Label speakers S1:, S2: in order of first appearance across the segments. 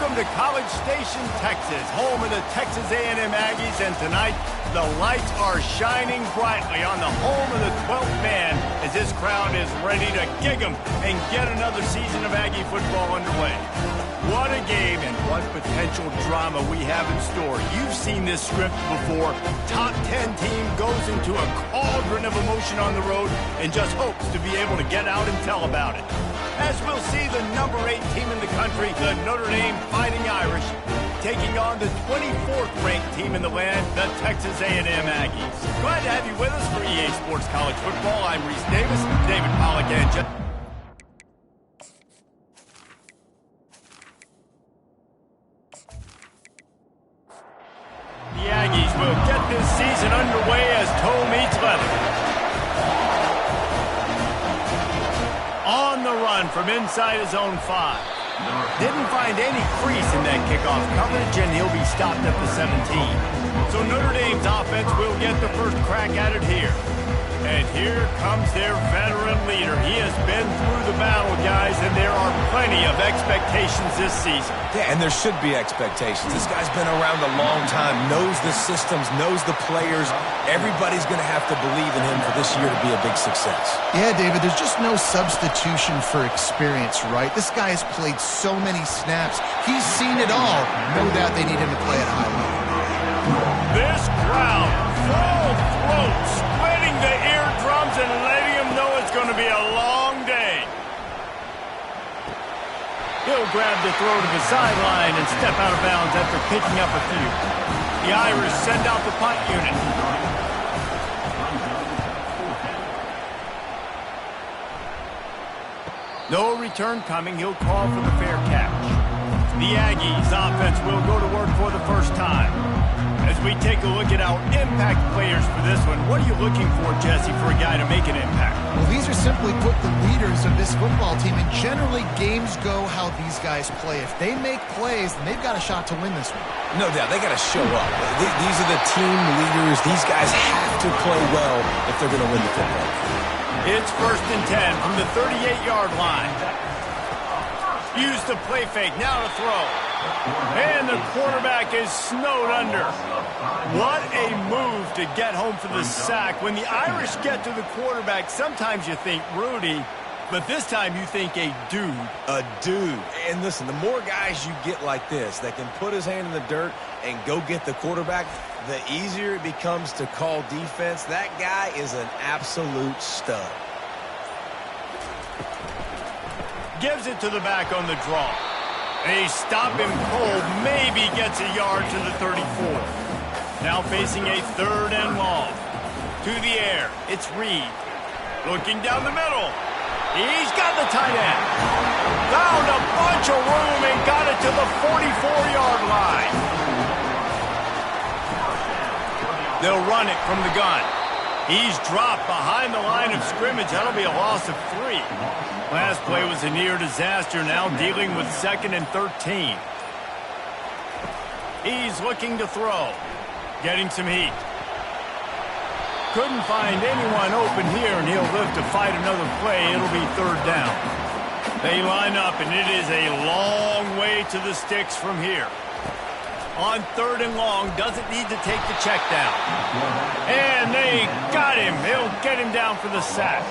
S1: Welcome to College Station, Texas, home of the Texas A&M Aggies, and tonight the lights are shining brightly on the home of the 12th man as this crowd is ready to gig 'em and get another season of Aggie football underway. What a game and what potential drama we have in store. You've seen this script before. Top 10 team goes into a cauldron of emotion on the road and just hopes to be able to get out and tell about it. As we'll see the number 8 team in the country, the Notre Dame Fighting Irish, taking on the 24th ranked team in the land, the Texas A&M Aggies. Glad to have you with us for EA Sports College Football. I'm Reese Davis, David Pollack, and Jeff. The Aggies will get this season underway as toe meets leather. On the run from inside his own 5. Didn't find any crease in that kickoff coverage, and he'll be stopped at the 17. So Notre Dame's offense will get the first crack at it here. And here comes their veteran leader. He has been through the battle, guys, and there are plenty of expectations this season.
S2: Yeah, and there should be expectations. This guy's been around a long time, knows the systems, knows the players. Everybody's going to have to believe in him for this year to be a big success.
S3: Yeah, David, there's just no substitution for experience, right? This guy has played so many snaps. He's seen it all. No doubt they need him to play at a high level.
S1: This crowd, full throat, splitting the eardrums and letting them know it's going to be a long day. He'll grab the throw to the sideline and step out of bounds after picking up a few. The Irish send out the punt unit. No return coming. He'll call for the fair catch. The Aggies offense will go to work for the first time. As we take a look at our impact players for this one, what are you looking for, Jesse, for a guy to make an impact?
S3: Well, these are simply put the leaders of this football team, and generally games go how these guys play. If they make plays, then they've got a shot to win this one.
S2: No doubt, they got to show up. These are the team leaders. These guys have to play well if they're going to win the football.
S1: It's 1st and 10 from the 38-yard line. Use the play fake, now to throw. And the quarterback is snowed under. What a move to get home for the sack. When the Irish get to the quarterback, sometimes you think Rudy, but this time you think a dude.
S2: A dude. And listen, the more guys you get like this that can put his hand in the dirt and go get the quarterback, the easier it becomes to call defense. That guy is an absolute stud.
S1: Gives it to the back on the draw. They stop him cold, maybe gets a yard to the 34. Now facing a 3rd and long. To the air, it's Reed. Looking down the middle. He's got the tight end. Found a bunch of room and got it to the 44-yard line. They'll run it from the gun. He's dropped behind the line of scrimmage. That'll be a loss of 3. Last play was a near disaster, now dealing with 2nd and 13. He's looking to throw. Getting some heat. Couldn't find anyone open here, and he'll live to fight another play. It'll be 3rd down. They line up, and it is a long way to the sticks from here. On 3rd and long, doesn't need to take the check down. And they got him. He'll get him down for the sack.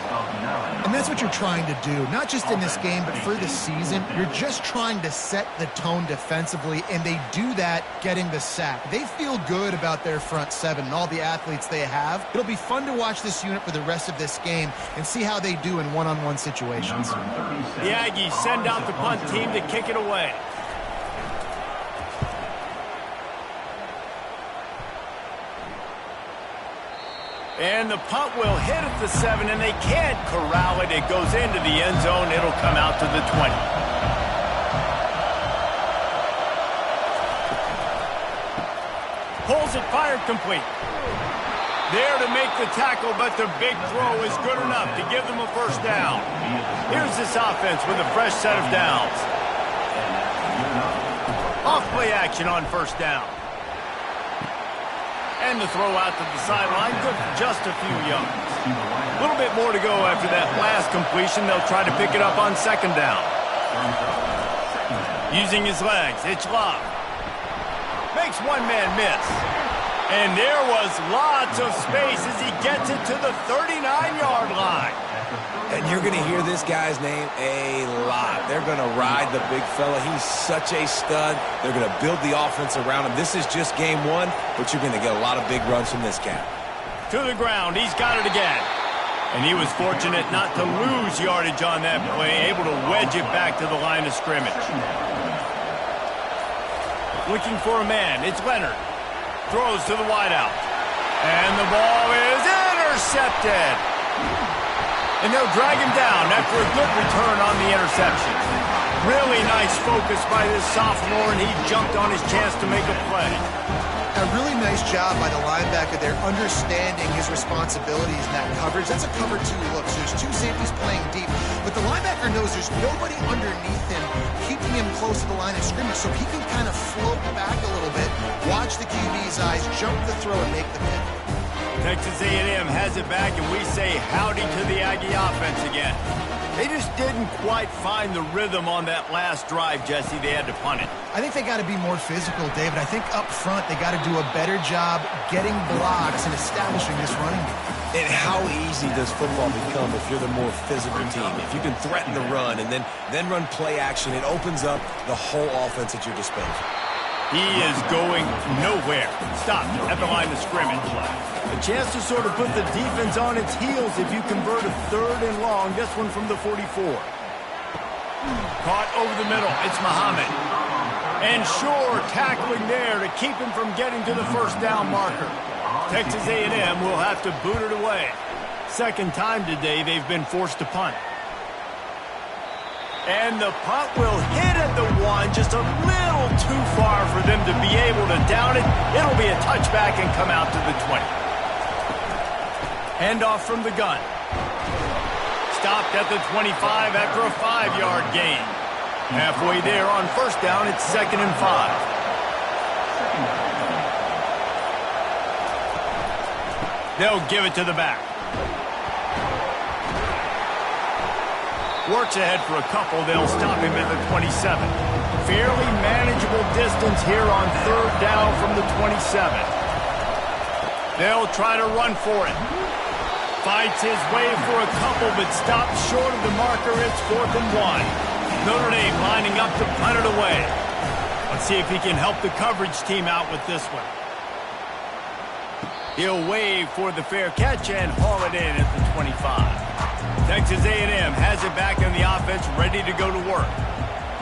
S3: And that's what you're trying to do, not just in this game, but for the season. You're just trying to set the tone defensively, and they do that getting the sack. They feel good about their front 7 and all the athletes they have. It'll be fun to watch this unit for the rest of this game and see how they do in one-on-one situations.
S1: The Aggies send out the punt team to kick it away. And the punt will hit at the 7, and they can't corral it. It goes into the end zone. It'll come out to the 20. Pulls it, fired, complete. There to make the tackle, but the big throw is good enough to give them a 1st down. Here's this offense with a fresh set of downs. Off-play action on 1st down. And the throw out to the sideline, good for just a few yards. A little bit more to go after that last completion. They'll try to pick it up on 2nd down. Using his legs, it's love. Makes one man miss. And there was lots of space as he gets it to the 39-yard line.
S2: And you're going to hear this guy's name a lot. They're going to ride the big fella. He's such a stud. They're going to build the offense around him. This is just game one, but you're going to get a lot of big runs from this cat.
S1: To the ground, he's got it again. And he was fortunate not to lose yardage on that play, able to wedge it back to the line of scrimmage. Looking for a man, it's Leonard. Throws to the wideout. And the ball is intercepted. And they'll drag him down after a good return on the interception. Really nice focus by this sophomore, and he jumped on his chance to make a play.
S3: A really nice job by the linebacker there, understanding his responsibilities in that coverage. That's a cover two look, so there's two safeties playing deep. But the linebacker knows there's nobody underneath him, keeping him close to the line of scrimmage, so he can kind of float back a little bit, watch the QB's eyes, jump the throw, and make the pick.
S1: Texas A&M has it back, and we say howdy to the Aggie offense again. They just didn't quite find the rhythm on that last drive, Jesse. They had to punt it.
S3: I think they got to be more physical, David. I think up front they got to do a better job getting blocks and establishing this running game.
S2: And how easy does football become if you're the more physical team? If you can threaten the run and then run play action, it opens up the whole offense at your disposal.
S1: He is going nowhere. Stopped at the line of scrimmage. A chance to sort of put the defense on its heels if you convert a 3rd and long. This one from the 44. Caught over the middle. It's Muhammad. And Shore tackling there to keep him from getting to the first down marker. Texas A&M will have to boot it away. Second time today they've been forced to punt. And the punt will hit at the 1, just a little too far for them to be able to down it. It'll be a touchback and come out to the 20. Handoff from the gun. Stopped at the 25 after a 5-yard gain. Halfway there on first down, it's 2nd and 5. They'll give it to the back. Works ahead for a couple. They'll stop him at the 27. Fairly manageable distance here on 3rd down from the 27. They'll try to run for it. Fights his way for a couple, but stops short of the marker. It's 4th and 1. Notre Dame lining up to punt it away. Let's see if he can help the coverage team out with this one. He'll wave for the fair catch and haul it in at the 25. Texas A&M has it back in the offense, ready to go to work.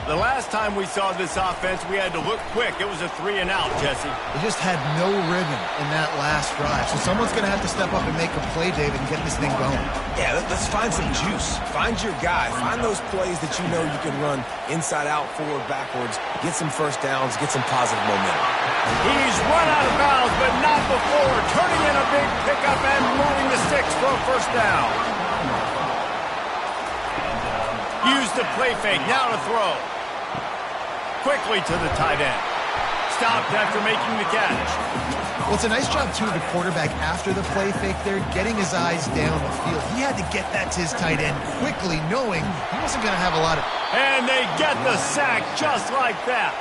S1: The last time we saw this offense, we had to look quick. It was a 3 and out, Jesse.
S3: They just had no rhythm in that last drive. So someone's going to have to step up and make a play, David, and get this thing going.
S2: Yeah, let's find some juice. Find your guy. Find those plays that you know you can run inside out, forward, backwards. Get some first downs. Get some positive momentum.
S1: He's run out of bounds, but not before. Turning in a big pickup and moving the sticks for a first down. Use the play fake. Now to throw. Quickly to the tight end. Stopped after making the catch.
S3: Well, it's a nice job, too, of the quarterback after the play fake there, getting his eyes down the field. He had to get that to his tight end quickly, knowing he wasn't going to have a lot of...
S1: And they get the sack just like that.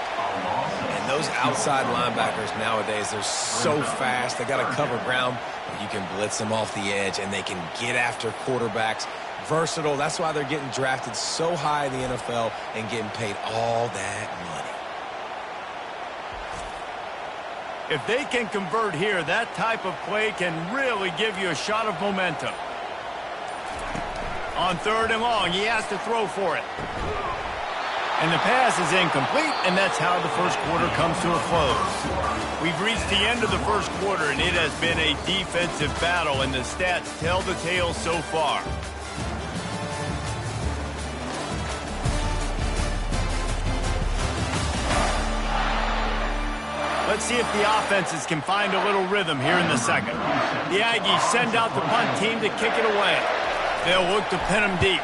S2: And those outside linebackers nowadays, they're so fast. They got to cover ground. You can blitz them off the edge, and they can get after quarterbacks. Versatile. That's why they're getting drafted so high in the NFL and getting paid all that money.
S1: If they can convert here, that type of play can really give you a shot of momentum. On 3rd and long, he has to throw for it. And the pass is incomplete, and that's how the first quarter comes to a close. We've reached the end of the first quarter, and it has been a defensive battle, and the stats tell the tale so far. Let's see if the offenses can find a little rhythm here in the second. The Aggies send out the punt team to kick it away. They'll look to pin them deep.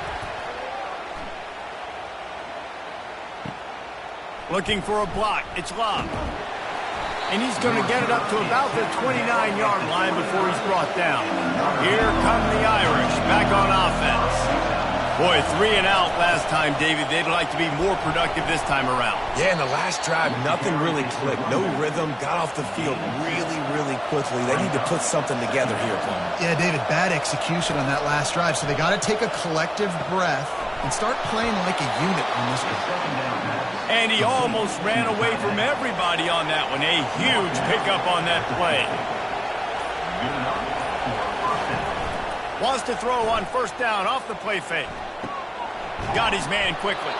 S1: Looking for a block. It's Love. And he's going to get it up to about the 29-yard line before he's brought down. Here come the Irish back on offense. Boy, 3 and out last time, David. They'd like to be more productive this time around.
S2: Yeah, in the last drive, nothing really clicked. No rhythm, got off the field really, really quickly. They need to put something together here, Paul.
S3: Yeah, David, bad execution on that last drive, so they got to take a collective breath and start playing like a unit on this one.
S1: And he almost ran away from everybody on that one. A huge pickup on that play. Wants to throw on first down off the play fake. Got his man quickly.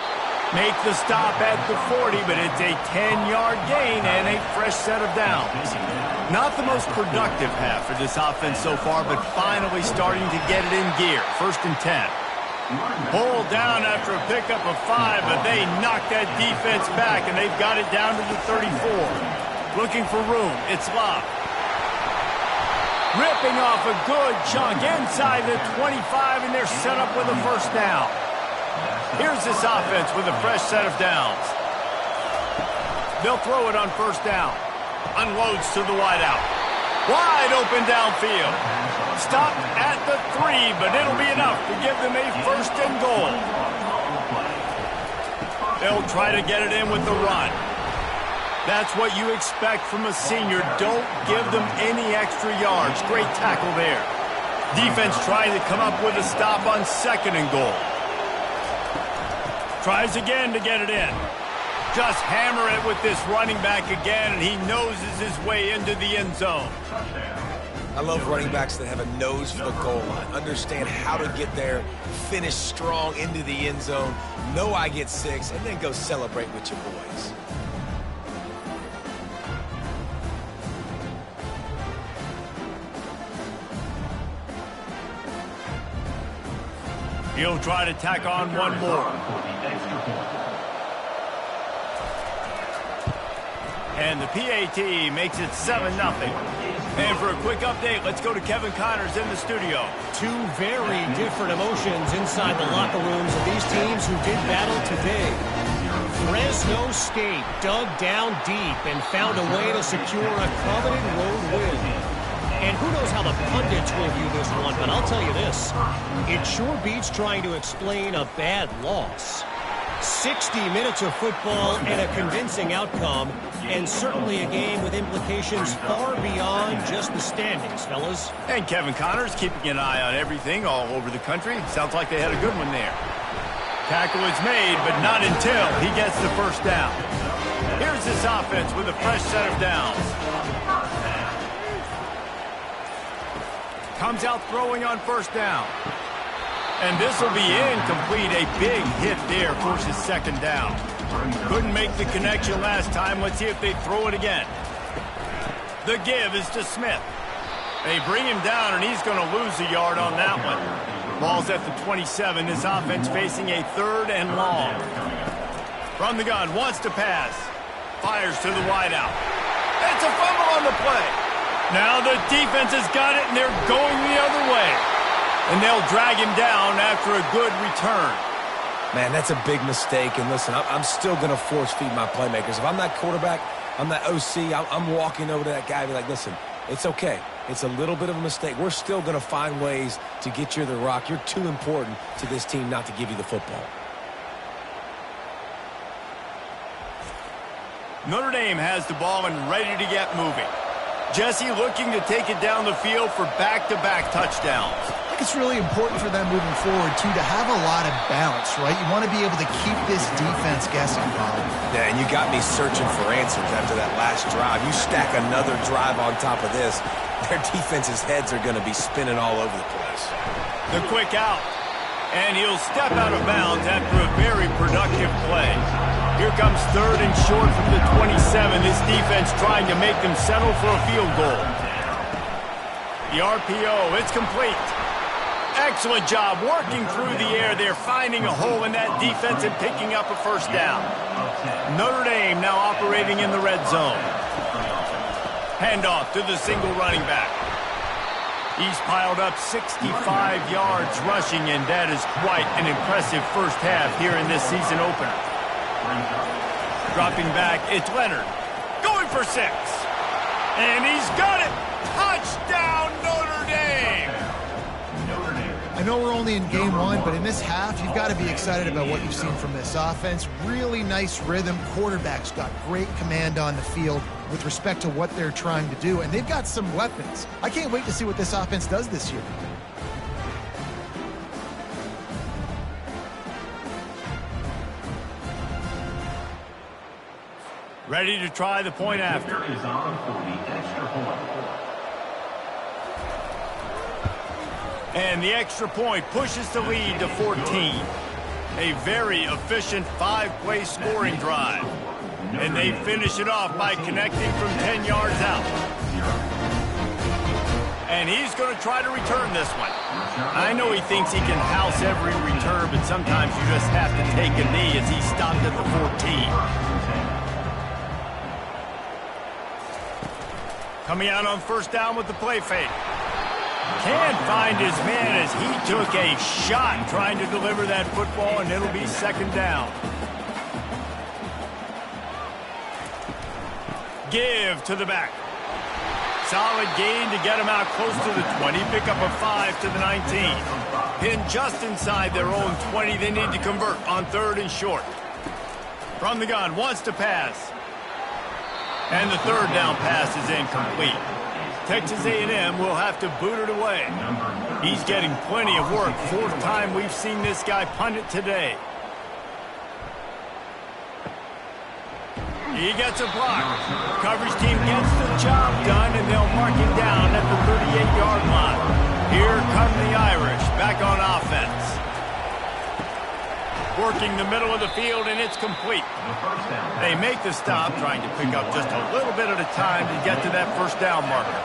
S1: Make the stop at the 40, but it's a 10-yard gain and a fresh set of downs. Not the most productive half for this offense so far, but finally starting to get it in gear. 1st and 10. Pulled down after a pickup of 5, but they knocked that defense back, and they've got it down to the 34. Looking for room. It's Love. Ripping off a good chunk inside the 25, and they're set up with a first down. Here's this offense with a fresh set of downs. They'll throw it on first down. Unloads to the wideout. Wide open downfield. Stop at the 3, but it'll be enough to give them a 1st and goal. They'll try to get it in with the run. That's what you expect from a senior. Don't give them any extra yards. Great tackle there. Defense trying to come up with a stop on 2nd and goal. Tries again to get it in. Just hammer it with this running back again, and he noses his way into the end zone.
S2: I love running backs that have a nose for the goal line. Understand how to get there, finish strong into the end zone, know I get 6, and then go celebrate with your boys.
S1: He'll try to tack on one more. And the PAT makes it 7-0. And for a quick update, let's go to Kevin Connors in the studio.
S4: Two very different emotions inside the locker rooms of these teams who did battle today. Fresno State dug down deep and found a way to secure a coveted road win. And who knows how the pundits will view this one, but I'll tell you this. It sure beats trying to explain a bad loss. 60 minutes of football and a convincing outcome, and certainly a game with implications far beyond just the standings, fellas.
S1: And Kevin Connors keeping an eye on everything all over the country. Sounds like they had a good one there. Tackle is made, but not until he gets the first down. Here's this offense with a fresh set of downs. Comes out throwing on first down. And this will be incomplete. A big hit there forces 2nd down. Couldn't make the connection last time. Let's see if they throw it again. The give is to Smith. They bring him down, and he's going to lose a yard on that one. Ball's at the 27. This offense facing a 3rd and long. From the gun, wants to pass. Fires to the wideout. It's a fumble on the play. Now the defense has got it, and they're going the other way. And they'll drag him down after a good return.
S2: Man, that's a big mistake. And listen, I'm still going to force feed my playmakers. If I'm that quarterback, I'm that OC, I'm walking over to that guy and be like, listen, it's okay. It's a little bit of a mistake. We're still going to find ways to get you the rock. You're too important to this team not to give you the football.
S1: Notre Dame has the ball and ready to get moving. Jesse looking to take it down the field for back-to-back touchdowns.
S3: I think it's really important for them moving forward, too, to have a lot of balance, right? You want to be able to keep this defense guessing, Bob. Yeah,
S2: and you got me searching for answers after that last drive. You stack another drive on top of this, their defense's heads are going to be spinning all over the place.
S1: The quick out. And he'll step out of bounds after a very productive play. Here comes 3rd and short from the 27. This defense trying to make them settle for a field goal. The RPO, it's complete. Excellent job working through the air there, finding a hole in that defense and picking up a first down. Notre Dame now operating in the red zone. Handoff to the single running back. He's piled up 65 yards rushing, and that is quite an impressive first half here in this season opener. Dropping back, it's Leonard. Going for 6. And he's got it! Touchdown, Notre Dame!
S3: I know we're only in game one, but in this half, you've got to be excited about what you've seen from this offense. Really nice rhythm. Quarterback's got great command on the field with respect to what they're trying to do, and they've got some weapons. I can't wait to see what this offense does this year.
S1: Ready to try the point after.
S5: Is on for the extra point.
S1: And the extra point pushes the lead to 14. A very efficient 5-play scoring drive. And they finish it off by connecting from 10 yards out. And he's going to try to return this one. I know he thinks he can house every return, but sometimes you just have to take a knee as he stopped at the 14. Coming out on first down with the play fake. Can't find his man as he took a shot trying to deliver that football, and it'll be second down. Give to the back. Solid gain to get him out close to the 20. Pick up a 5 to the 19. Pinned just inside their own 20. They need to convert on third and short. From the gun, wants to pass. And the third down pass is incomplete. Texas A&M will have to boot it away. He's getting plenty of work. Fourth time we've seen this guy punt it today. He gets a block. Coverage team gets the job done, and they'll mark him down at the 38-yard line. Here come the Irish back on offense. Working the middle of the field, and it's complete. They make the stop, trying to pick up just a little bit at a time to get to that first down marker.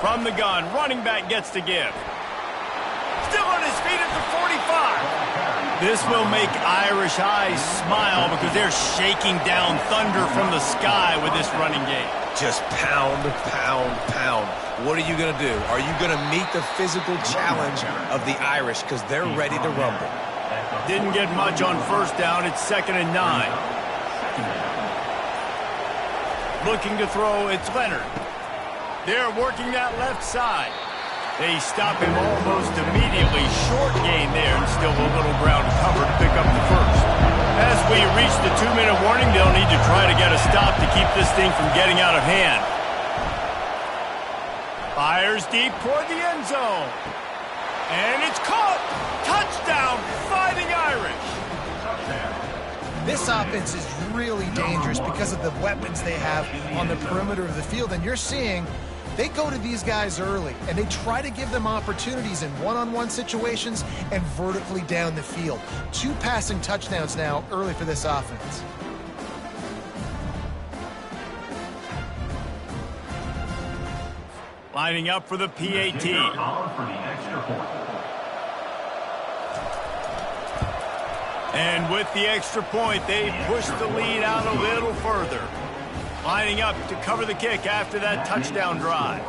S1: From the gun, running back gets to give. Still on his feet at the 45. This will make Irish eyes smile because they're shaking down thunder from the sky with this running game.
S2: Just pound, pound, pound. What are you going to do? Are you going to meet the physical challenge of the Irish because they're ready to rumble?
S1: Didn't get much on first down. It's 2nd and 9. Looking to throw, it's Leonard. They're working that left side. They stop him almost immediately. Short gain there, and still a little ground to cover to pick up the first. As we reach the 2-minute warning, they'll need to try to get a stop to keep this thing from getting out of hand. Fires deep toward the end zone. And it's caught. Touchdown, Fighting Irish.
S3: This offense is really dangerous because of the weapons they have on the perimeter of the field. And you're seeing they go to these guys early, and they try to give them opportunities in one-on-one situations and vertically down the field. 2 passing touchdowns now early for this offense.
S1: Lining up for the PAT. And with the extra point, they push the lead out a little further. Lining up to cover the kick after that touchdown drive.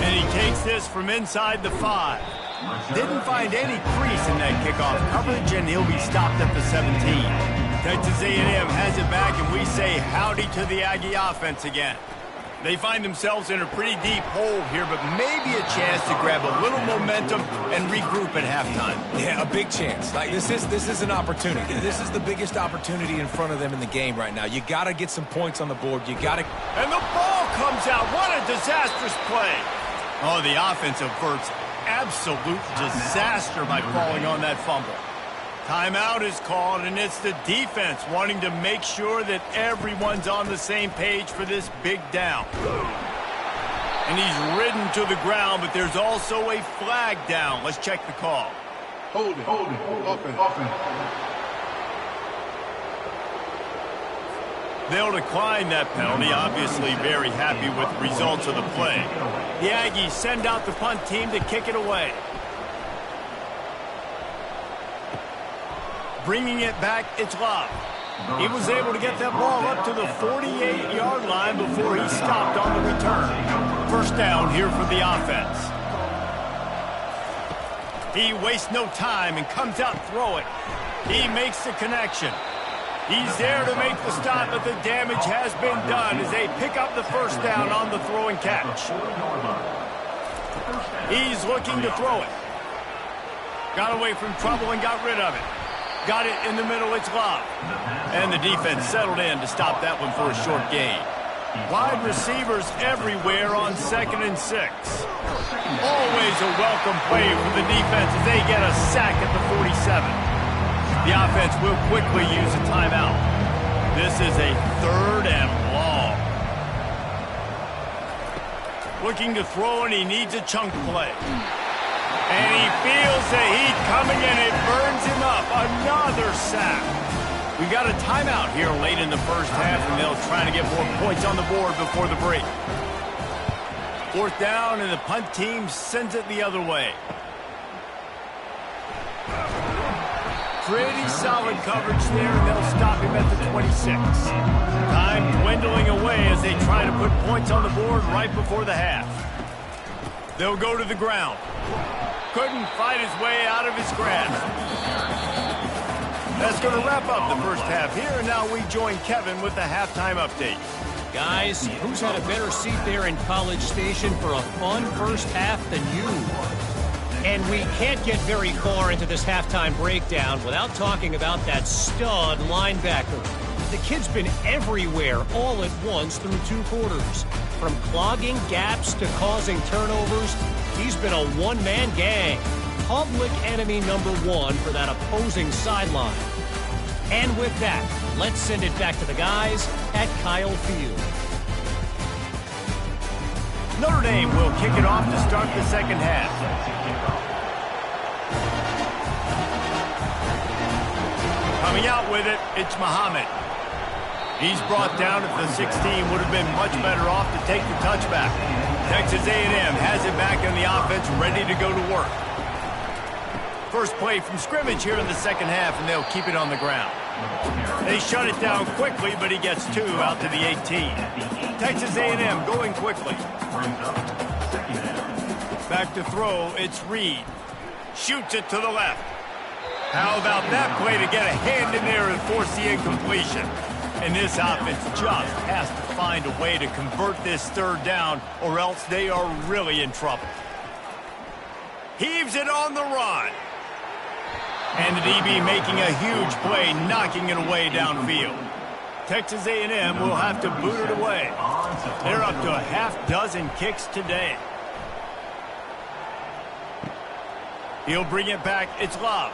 S1: And he takes this from inside the 5. Didn't find any crease in that kickoff coverage, and he'll be stopped at the 17. Texas A&M has it back, and we say howdy to the Aggie offense again. They find themselves in a pretty deep hole here, but maybe a chance to grab a little momentum and regroup at halftime.
S2: Yeah, a big chance. Like this is an opportunity. This is the biggest opportunity in front of them in the game right now. You got to get some points on the board. You got to.
S1: And the ball comes out. What a disastrous play. Oh, the offense averts absolute disaster by falling on that fumble. Timeout is called, and it's the defense wanting to make sure that everyone's on the same page for this big down. And he's ridden to the ground, but there's also a flag down. Let's check the call.
S6: Hold it. Offense.
S1: They'll decline that penalty, obviously very happy with the results of the play. The Aggies send out the punt team to kick it away. Bringing it back, it's Love. He was able to get that ball up to the 48-yard line before he stopped on the return. First down here for the offense. He wastes no time and comes out throwing. He makes the connection. He's there to make the stop, but the damage has been done as they pick up the first down on the throw and catch. He's looking to throw it. Got away from trouble and got rid of it. Got it in the middle, it's Love. And the defense settled in to stop that one for a short gain. Wide receivers everywhere on 2nd and 6. Always a welcome play for the defense as they get a sack at the 47. The offense will quickly use a timeout. This is a 3rd and long. Looking to throw, and he needs a chunk play. And he feels the heat coming, and it burns him up. Another sack. We got a timeout here late in the first half, and they'll try to get more points on the board before the break. 4th down, and the punt team sends it the other way. Pretty solid coverage there, and they'll stop him at the 26. Time dwindling away as they try to put points on the board right before the half. They'll go to the ground. Couldn't fight his way out of his grasp. That's going to wrap up the first half here, and now we join Kevin with the halftime update.
S4: Guys, who's had a better seat there in College Station for a fun first half than you? And we can't get very far into this halftime breakdown without talking about that stud linebacker. The kid's been everywhere all at once through 2 quarters. From clogging gaps to causing turnovers, he's been a one-man gang. Public enemy number 1 for that opposing sideline. And with that, let's send it back to the guys at Kyle Field.
S1: Notre Dame will kick it off to start the second half. Coming out with it, it's Muhammad. He's brought down at the 16, would have been much better off to take the touchback. Texas A&M has it back in the offense, ready to go to work. First play from scrimmage here in the second half, and they'll keep it on the ground. They shut it down quickly, but he gets 2 out to the 18. Texas A&M going quickly. Back to throw, it's Reed. Shoots it to the left. How about that play to get a hand in there and force the incompletion? And this offense just has to find a way to convert this 3rd down, or else they are really in trouble. Heaves it on the run. And the DB making a huge play, knocking it away downfield. Texas A&M will have to boot it away. They're up to a half-dozen kicks today. He'll bring it back. It's Love.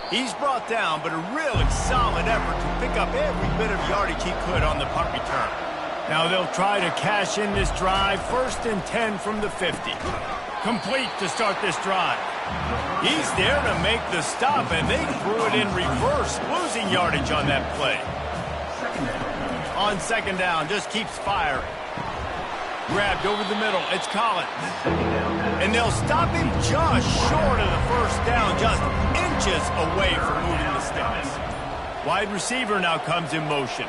S1: He's brought down, but a really solid effort to pick up every bit of yardage he could on the punt return. Now they'll try to cash in this drive. 1st and 10 from the 50. Complete to start this drive. He's there to make the stop, and they threw it in reverse, losing yardage on that play. On 2nd down, just keeps firing. Grabbed over the middle, it's Collins. And they'll stop him just short of the 1st down, just inches away from moving the sticks. Wide receiver now comes in motion.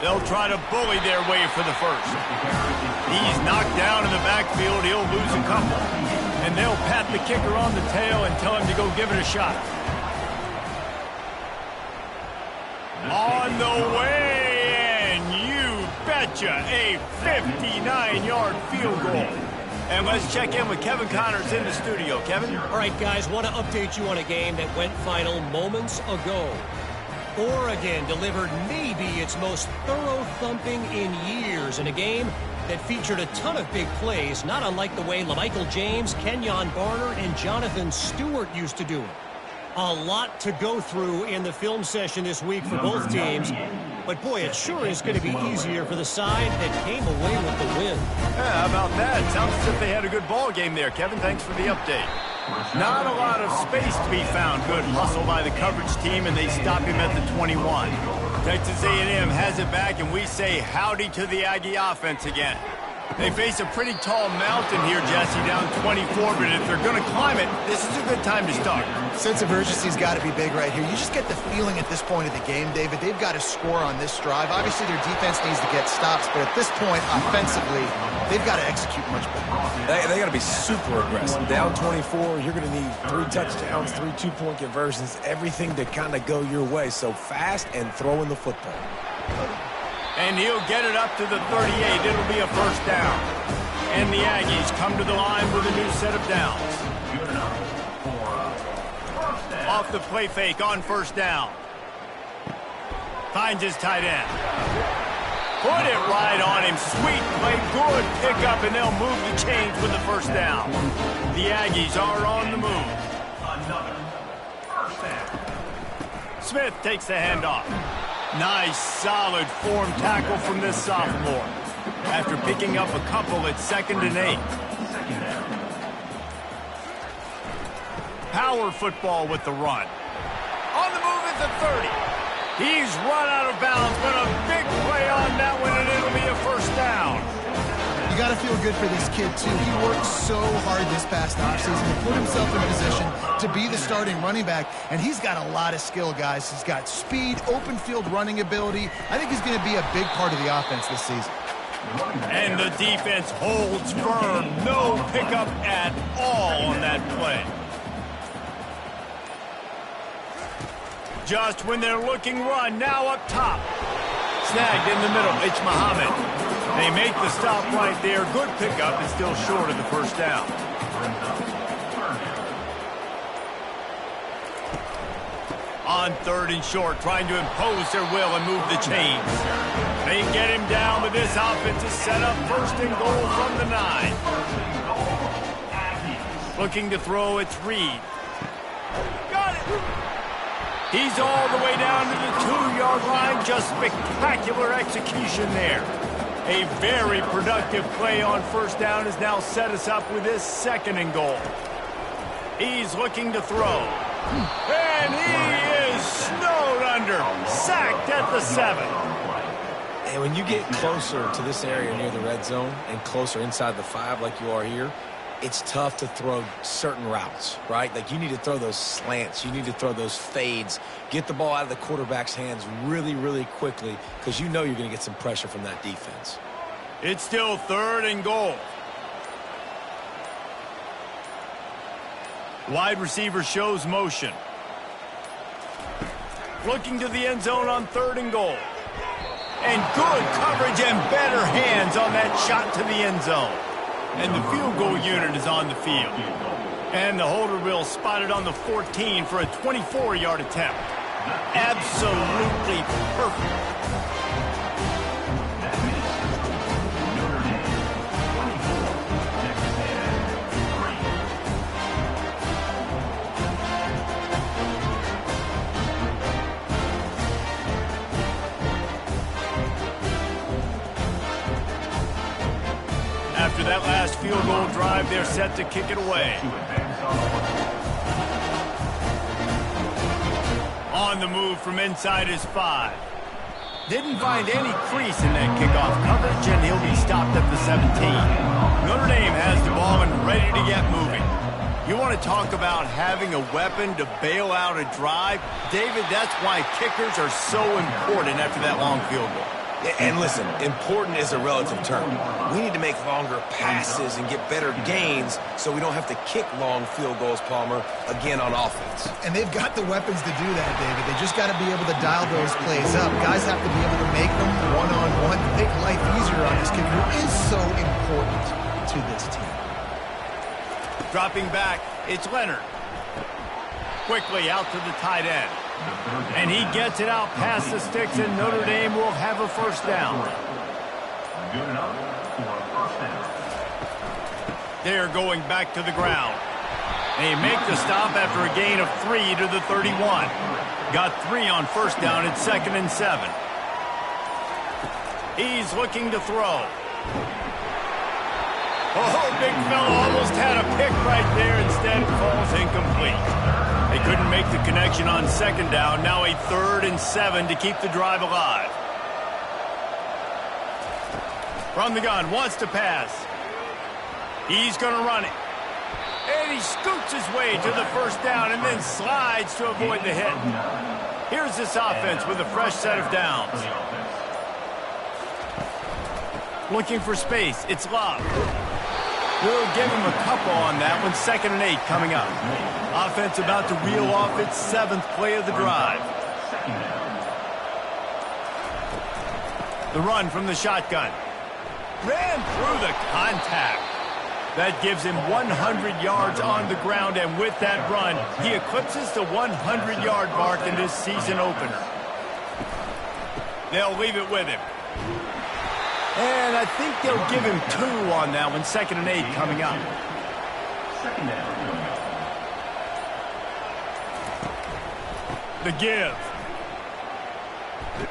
S1: They'll try to bully their way for the 1st. He's knocked down in the backfield. He'll lose a couple. And they'll pat the kicker on the tail and tell him to go give it a shot. On the way, and you betcha, a 59-yard field goal. And let's check in with Kevin Connors in the studio. Kevin?
S4: All right, guys, want to update you on a game that went final moments ago. Oregon delivered maybe its most thorough thumping in years in a game that featured a ton of big plays, not unlike the way LaMichael James, Kenyon Barner, and Jonathan Stewart used to do it. A lot to go through in the film session this week for both teams, but boy, it sure is going to be easier for the side that came away with the win.
S1: Yeah, how about that? Sounds as if they had a good ball game there, Kevin. Thanks for the update. Not a lot of space to be found. Good hustle by the coverage team, and they stop him at the 21. Texas A&M has it back, and we say howdy to the Aggie offense again. They face a pretty tall mountain here, Jesse, down 24, but if they're going to climb it, this is a good time to start.
S3: Sense of urgency's got to be big right here. You just get the feeling at this point of the game, David, they've got to score on this drive. Obviously, their defense needs to get stops, but at this point, offensively, they've got to execute much better.
S2: They got to be super aggressive. Down 24, you're going to need 3 touchdowns, 3 two-point conversions, everything to kind of go your way. So fast and throwing the football.
S1: And he'll get it up to the 38. It'll be a first down. And the Aggies come to the line with a new set of downs. Off the play fake on first down. Finds his tight end. Put it right on him. Sweet play. Good pickup, and they'll move the chains with the first down. The Aggies are on the move. Smith takes the handoff. Nice, solid form tackle from this sophomore. After picking up a couple at 2nd and 8. Power football with the run. On the move at the 30. He's run out of bounds, but a big play on that one, and it'll be a first down.
S3: You got to feel good for this kid, too. He worked so hard this past offseason to put himself in position to be the starting running back, and he's got a lot of skill, guys. He's got speed, open field running ability. I think he's going to be a big part of the offense this season.
S1: And the defense holds firm. No pickup at all on that play. Just when they're looking run, now up top. Snagged in the middle, it's Muhammad. They make the stop right there. Good pickup, is still short of the first down. On 3rd and short, trying to impose their will and move the chains. They get him down with this offense to set up 1st and goal from the 9. Looking to throw, it's Reed. Got it! He's all the way down to the 2-yard line. Just spectacular execution there. A very productive play on first down has now set us up with this 2nd and goal. He's looking to throw. And he is snowed under. Sacked at the 7.
S2: And when you get closer to this area near the red zone and closer inside the 5 like you are here, it's tough to throw certain routes, right? Like you need to throw those slants. You need to throw those fades. Get the ball out of the quarterback's hands really, really quickly because you know you're going to get some pressure from that defense.
S1: It's still 3rd and goal. Wide receiver shows motion. Looking to the end zone on 3rd and goal. And good coverage and better hands on that shot to the end zone. And the field goal unit is on the field. And the holder will spot it on the 14 for a 24-yard attempt. Absolutely perfect. After that last field goal drive, they're set to kick it away. On the move from inside his 5. Didn't find any crease in that kickoff coverage, and he'll be stopped at the 17. Notre Dame has the ball and ready to get moving. You want to talk about having a weapon to bail out a drive? David, that's why kickers are so important after that long field goal.
S2: And listen, important is a relative term. We need to make longer passes and get better gains so we don't have to kick long field goals, Palmer, again on offense.
S3: And they've got the weapons to do that, David. They just got to be able to dial those plays up. Guys have to be able to make them one-on-one, make life easier on this kicker, who is so important to this team.
S1: Dropping back, it's Leonard. Quickly out to the tight end. And he gets it out past the sticks, and Notre Dame will have a first down. They're going back to the ground. They make the stop after a gain of 3 to the 31. Got 3 on first down at 2nd and 7. He's looking to throw. Oh, big fella almost had a pick right there. Instead, it falls incomplete. They couldn't make the connection on 2nd down. Now a 3rd and 7 to keep the drive alive. From the gun, wants to pass. He's going to run it. And he scoots his way to the first down and then slides to avoid the hit. Here's this offense with a fresh set of downs. Looking for space. It's Love. We'll give him a couple on that one. 2nd and 8 coming up. Offense about to reel off its 7th play of the drive. The run from the shotgun. Ran through the contact. That gives him 100 yards on the ground, and with that run, he eclipses the 100-yard mark in this season opener. They'll leave it with him. And I think they'll give him 2 on that one. 2nd and 8 coming up. The give.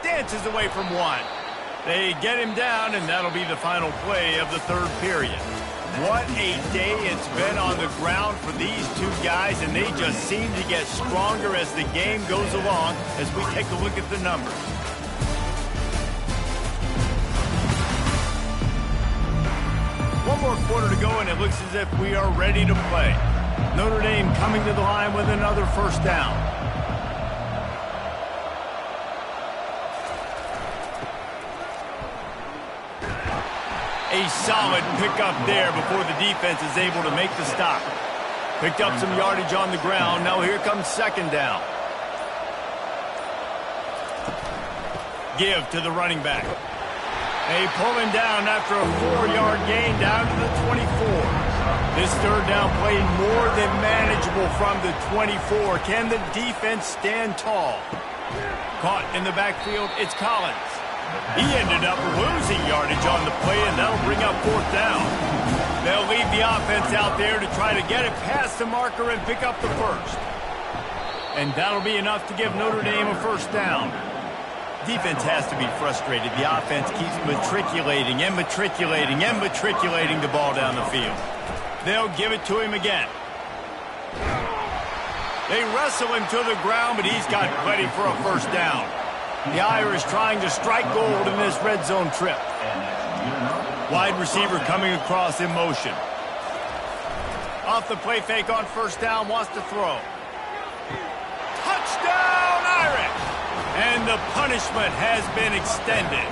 S1: Dances away from 1. They get him down, and that'll be the final play of the 3rd period. What a day it's been on the ground for these two guys, and they just seem to get stronger as the game goes along as we take a look at the numbers. One more quarter to go, and it looks as if we are ready to play. Notre Dame coming to the line with another first down. A solid pickup there before the defense is able to make the stop. Picked up some yardage on the ground. Now here comes 2nd down. Give to the running back. They pull him down after a 4-yard gain down to the 24. This 3rd down played more than manageable from the 24. Can the defense stand tall? Caught in the backfield, it's Collins. He ended up losing yardage on the play, and that'll bring up 4th down. They'll leave the offense out there to try to get it past the marker and pick up the 1st. And that'll be enough to give Notre Dame a 1st down. Defense has to be frustrated. The offense keeps matriculating and matriculating and matriculating the ball down the field. They'll give it to him again. They wrestle him to the ground, but he's got plenty for a 1st down. The Irish trying to strike gold in this red zone trip. Wide receiver coming across in motion. Off the play fake on 1st down, wants to throw. Touchdown, Irish! And the punishment has been extended.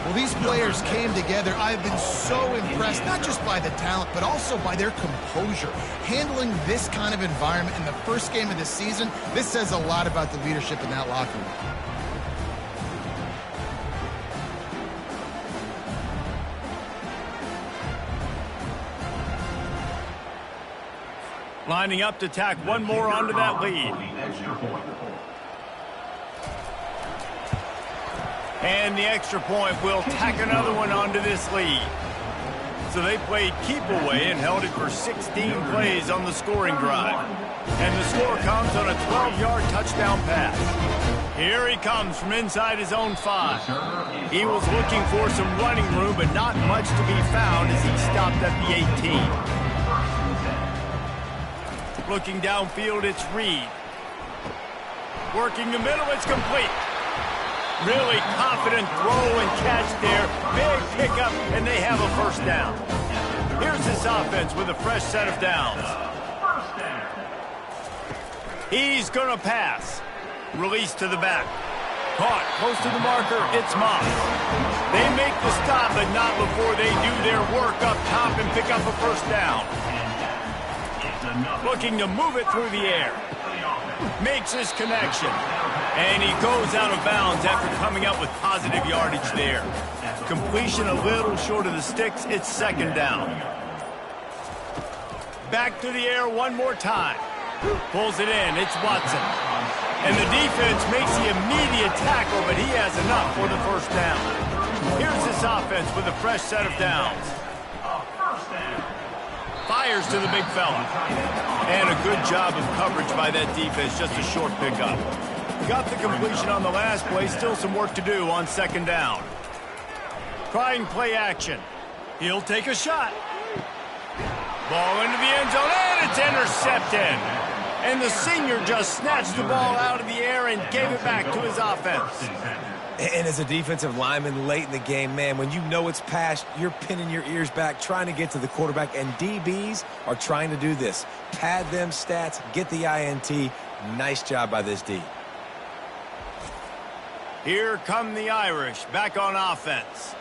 S3: Well, these players came together. I've been so impressed, not just by the talent, but also by their composure. Handling this kind of environment in the first game of the season, this says a lot about the leadership in that locker room.
S1: Lining up to tack one more onto that lead. And the extra point will tack another one onto this lead. So they played keep away and held it for 16 plays on the scoring drive. And the score comes on a 12-yard touchdown pass. Here he comes from inside his own 5. He was looking for some running room, but not much to be found as he stopped at the 18. Looking downfield, it's Reed. Working the middle, it's complete. Really confident throw and catch there. Big pickup, and they have a 1st down. Here's this offense with a fresh set of downs. He's going to pass. Release to the back. Caught close to the marker. It's Moss. They make the stop, but not before they do their work up top and pick up a 1st down. Looking to move it through the air. Makes his connection. And he goes out of bounds after coming up with positive yardage there. Completion a little short of the sticks. It's 2nd down. Back to the air one more time. Pulls it in. It's Watson. And the defense makes the immediate tackle, but he has enough for the 1st down. Here's this offense with a fresh set of downs. Fires to the big fella. And a good job of coverage by that defense. Just a short pickup. Got the completion on the last play. Still some work to do on 2nd down. Trying play action. He'll take a shot. Ball into the end zone, and it's intercepted. And the senior just snatched the ball out of the air and gave it back to his offense.
S2: And as a defensive lineman late in the game, man, when you know it's past, you're pinning your ears back, trying to get to the quarterback, and DBs are trying to do this. Pad them stats, get the INT. Nice job by this D.
S1: Here come the Irish, back on offense.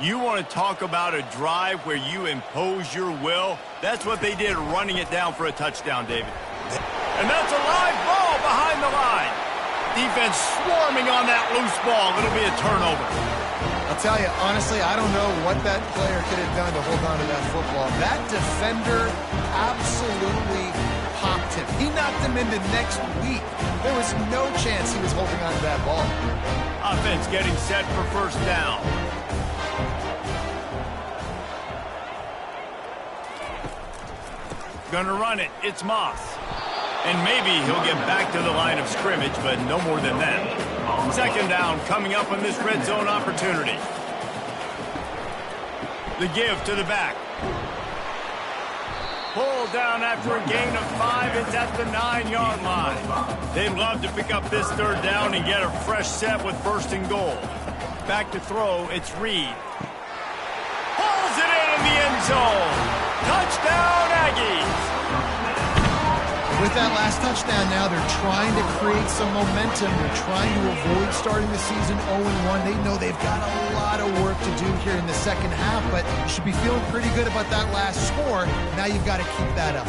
S1: You want to talk about a drive where you impose your will? That's what they did, running it down for a touchdown, David. And that's a live ball behind the line. Defense swarming on that loose ball. It'll be a turnover.
S3: I'll tell you, honestly, I don't know what that player could have done to hold on to that football. That defender absolutely popped him. He knocked him into next week. There was no chance he was holding on to that ball.
S1: Offense getting set for first down. Gonna run it. It's Moss. And maybe he'll get back to the line of scrimmage, but no more than that. Second down coming up on this red zone opportunity. The give to the back. Pull down after a gain of 5. It's at the 9-yard line. They'd love to pick up this third down and get a fresh set with first and goal. Back to throw, it's Reed. Pulls it in the end zone. Touchdown, Aggies.
S3: With that last touchdown now, they're trying to create some momentum. They're trying to avoid starting the season 0-1. They know they've got a lot of work to do here in the second half, but you should be feeling pretty good about that last score. Now you've got to keep that up.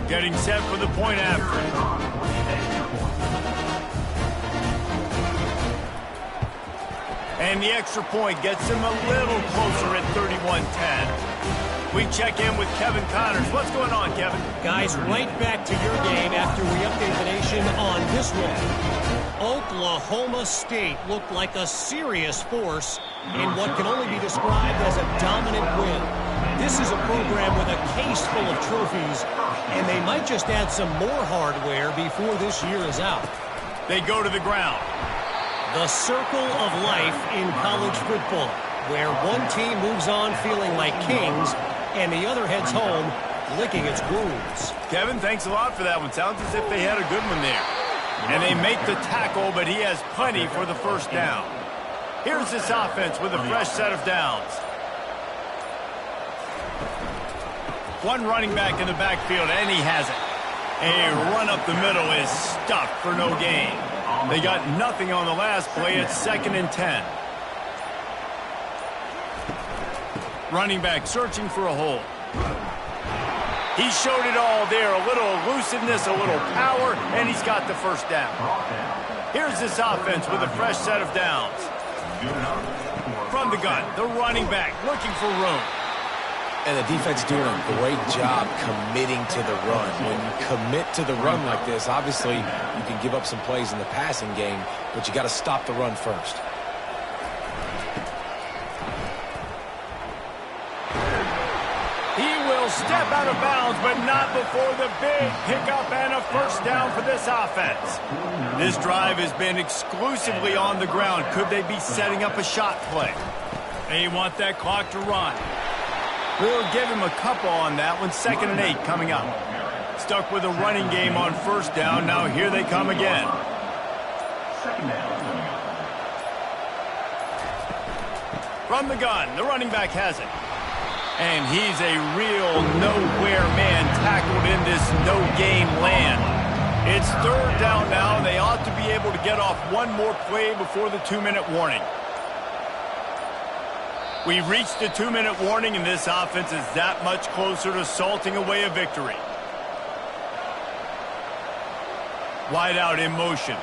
S1: Getting set for the point after. And the extra point gets him a little closer at 31-10. We check in with Kevin Connors. What's going on, Kevin?
S4: Guys, right back to your game after we update the nation on this one. Oklahoma State looked like a serious force in what can only be described as a dominant win. This is a program with a case full of trophies, and they might just add some more hardware before this year is out.
S1: They go to the ground.
S4: The circle of life in college football, where one team moves on feeling like kings and the other heads home licking its wounds.
S1: Kevin, thanks a lot for that one. Sounds as if they had a good one there. And they make the tackle, but he has plenty for the first down. Here's this offense with a fresh set of downs. One running back in the backfield, and he has it. A run up the middle is stuffed for no gain. They got nothing on the last play. It's 2nd and 10. Running back searching for a hole. He showed it all there. A little elusiveness, a little power, and he's got the first down. Here's this offense with a fresh set of downs. From the gun, the running back looking for room.
S2: And the defense doing a great job committing to the run. When you commit to the run like this, obviously you can give up some plays in the passing game, but you got to stop the run first.
S1: He will step out of bounds, but not before the big pickup and a first down for this offense. This drive has been exclusively on the ground. Could they be setting up a shot play? They want that clock to run. We'll give him a couple on that one. 2nd and 8 coming up. Stuck with a running game on first down. Now here they come again. From the gun, the running back has it. And he's a real nowhere man tackled in this no-game land. It's 3rd down now. They ought to be able to get off one more play before the 2-minute warning. We've reached the 2-minute warning, and this offense is that much closer to salting away a victory. Wide out in motion.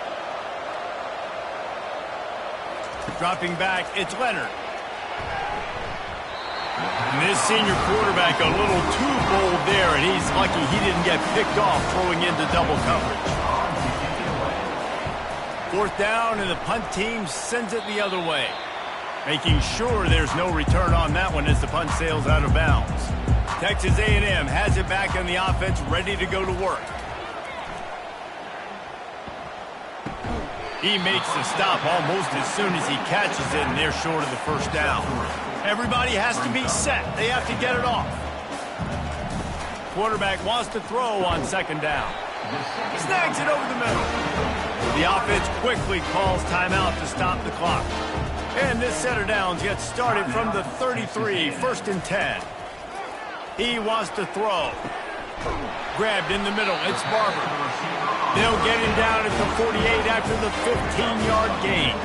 S1: Dropping back, it's Leonard. And this senior quarterback a little too bold there, and he's lucky he didn't get picked off throwing into double coverage. 4th down, and the punt team sends it the other way. Making sure there's no return on that one as the punt sails out of bounds. Texas A&M has it back on the offense, ready to go to work. He makes the stop almost as soon as he catches it, and they're short of the first down. Everybody has to be set. They have to get it off. quarterback wants to throw on second down. Snags it over the middle. The offense quickly calls timeout to stop the clock. And this set of downs gets started from the 33, 1st and 10. He wants to throw. Grabbed in the middle. It's Barber. They'll get him down at the 48 after the 15-yard gain.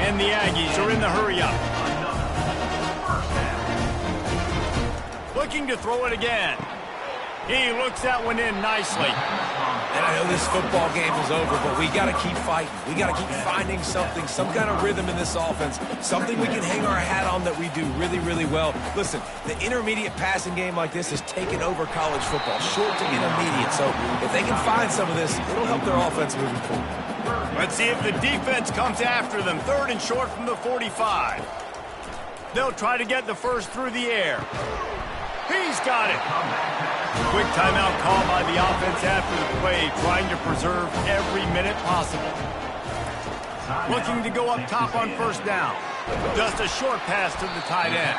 S1: And the Aggies are in the hurry-up. Looking to throw it again. He looks that one in nicely.
S2: And I know this football game is over, but we got to keep fighting. We got to keep finding something, some kind of rhythm in this offense, something we can hang our hat on that we do really, really well. Listen, the intermediate passing game like this has taken over college football, short to intermediate. So if they can find some of this, it'll help their offense moving forward.
S1: Let's see if the defense comes after them. 3rd and short from the 45. They'll try to get the first through the air. He's got it. Quick timeout call by the offense after the play, trying to preserve every minute possible. Looking to go up top on 1st down. Just a short pass to the tight end.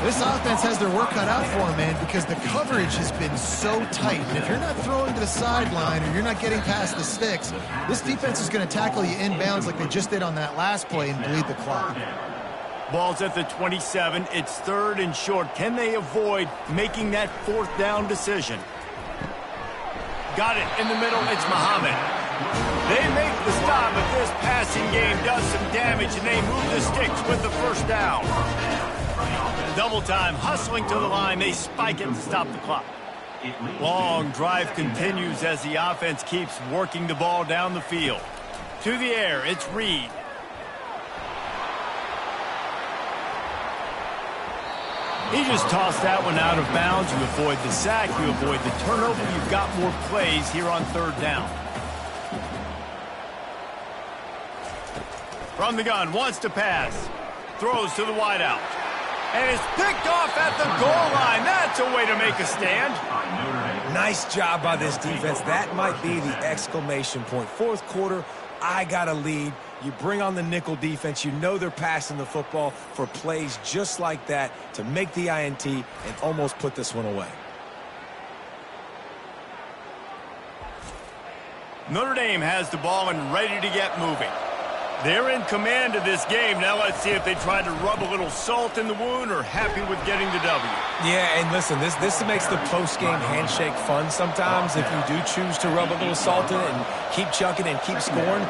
S3: This offense has their work cut out for them, man, because the coverage has been so tight. And if you're not throwing to the sideline or you're not getting past the sticks, this defense is going to tackle you inbounds like they just did on that last play and bleed the clock.
S1: Ball's at the 27. It's 3rd and short. Can they avoid making that 4th down decision? Got it in the middle. It's Muhammad. They make the stop, but this passing game does some damage, and they move the sticks with the 1st down. Double time, hustling to the line. They spike it to stop the clock. Long drive continues as the offense keeps working the ball down the field. To the air, it's Reed. He just tossed that one out of bounds. You avoid the sack, you avoid the turnover. You've got more plays here on 3rd down. From the gun, wants to pass. Throws to the wideout. And it's picked off at the goal line. That's a way to make a stand.
S2: Nice job by this defense. That might be the exclamation point. 4th quarter, I got a lead. You bring on the nickel defense. You know they're passing the football for plays just like that to make the INT and almost put this one away.
S1: Notre Dame has the ball and ready to get moving. They're in command of this game. Now let's see if they try to rub a little salt in the wound or happy with getting the W.
S2: Yeah, and listen, this makes the post-game handshake fun sometimes. If you do choose to rub a little salt in it and keep chucking and keep scoring,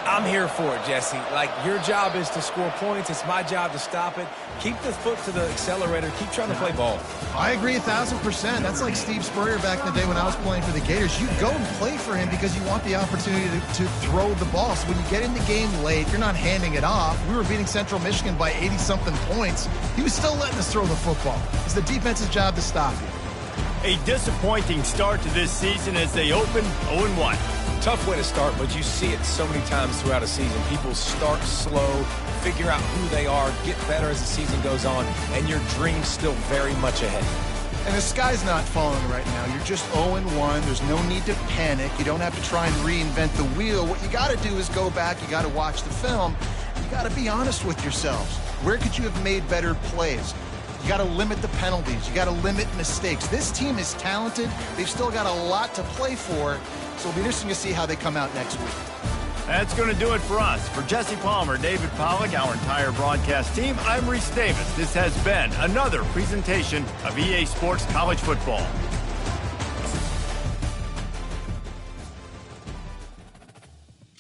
S2: I'm here for it, Jesse. Like, your job is to score points. It's my job to stop it. Keep the foot to the accelerator. Keep trying to play ball.
S3: I agree 1,000%. That's like Steve Spurrier back in the day when I was playing for the Gators. You go and play for him because you want the opportunity to throw the ball. So when you get in the game late, you're not handing it off. We were beating Central Michigan by 80-something points. He was still letting us throw the football. It's the defense's job to stop you.
S1: A disappointing start to this season as they open 0-1.
S2: Tough way to start, but you see it so many times throughout a season. People start slow, figure out who they are, get better as the season goes on, and your dream's still very much ahead.
S3: And the sky's not falling right now. You're just 0-1. There's no need to panic. You don't have to try and reinvent the wheel. What you got to do is go back. You got to watch the film. You got to be honest with yourselves. Where could you have made better plays? You got to limit the penalties. You got to limit mistakes. This team is talented. They've still got a lot to play for. So it'll be interesting to see how they come out next week.
S1: That's going to do it for us. For Jesse Palmer, David Pollack, our entire broadcast team, I'm Reese Davis. This has been another presentation of EA Sports College Football.